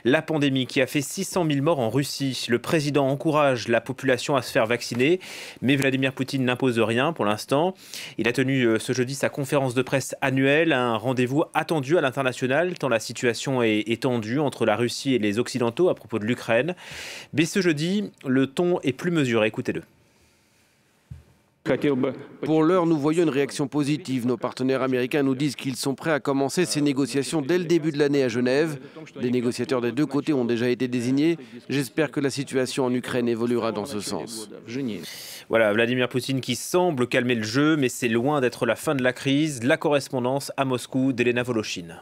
La pandémie qui a fait 600 000 morts en Russie. Le président encourage la population à se faire vacciner, mais Vladimir Poutine n'impose rien pour l'instant. Il a tenu ce jeudi sa conférence de presse annuelle, un rendez-vous attendu à l'international, tant la situation est tendue entre la Russie et les Occidentaux à propos de l'Ukraine. Mais ce jeudi, le ton est plus mesuré. Écoutez-le. Pour l'heure, nous voyons une réaction positive. Nos partenaires américains nous disent qu'ils sont prêts à commencer ces négociations dès le début de l'année à Genève. Des négociateurs des deux côtés ont déjà été désignés. J'espère que la situation en Ukraine évoluera dans ce sens. Voilà, Vladimir Poutine qui semble calmer le jeu, mais c'est loin d'être la fin de la crise. La correspondance à Moscou d'Elena Volochine.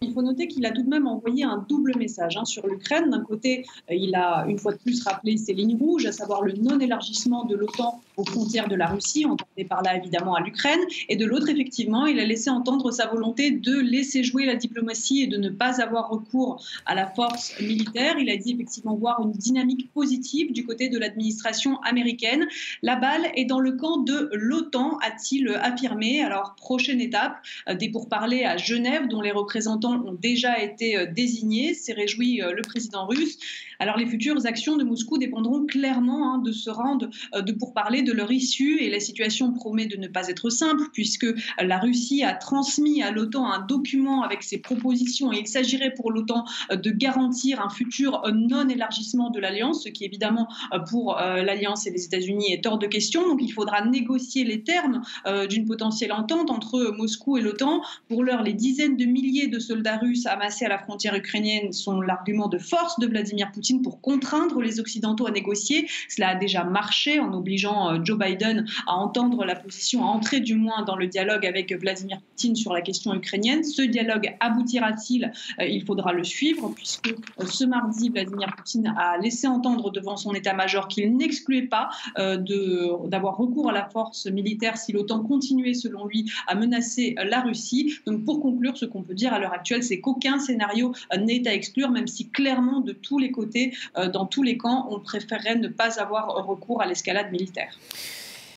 Il faut noter qu'il a tout de même envoyé un double message sur l'Ukraine. D'un côté, il a une fois de plus rappelé ses lignes rouges, à savoir le non-élargissement de l'OTAN aux frontières de la Russie, on parlait par là évidemment à l'Ukraine. Et de l'autre, effectivement, il a laissé entendre sa volonté de laisser jouer la diplomatie et de ne pas avoir recours à la force militaire. Il a dit effectivement voir une dynamique positive du côté de l'administration américaine. La balle est dans le camp de l'OTAN, a-t-il affirmé. Alors, prochaine étape, des pourparlers à Genève, dont les représentants ont déjà été désignés, s'est réjoui le président russe. Alors les futures actions de Moscou dépendront clairement de ce round de pourparlers, de leur issue, et la situation promet de ne pas être simple puisque la Russie a transmis à l'OTAN un document avec ses propositions et il s'agirait pour l'OTAN de garantir un futur non-élargissement de l'Alliance, ce qui évidemment pour l'Alliance et les États-Unis est hors de question. Donc il faudra négocier les termes d'une potentielle entente entre Moscou et l'OTAN. Pour l'heure, les dizaines de milliers de soldats russes amassés à la frontière ukrainienne sont l'argument de force de Vladimir Poutine pour contraindre les Occidentaux à négocier. Cela a déjà marché en obligeant Joe Biden à entendre la position, à entrer du moins dans le dialogue avec Vladimir Poutine sur la question ukrainienne. Ce dialogue aboutira-t-il? Il faudra le suivre puisque ce mardi, Vladimir Poutine a laissé entendre devant son état-major qu'il n'excluait pas d'avoir recours à la force militaire si l'OTAN continuait, selon lui, à menacer la Russie. Donc pour conclure, ce qu'on peut dire à l'heure actuelle, c'est qu'aucun scénario n'est à exclure, même si clairement de tous les côtés, dans tous les camps, on préférerait ne pas avoir recours à l'escalade militaire.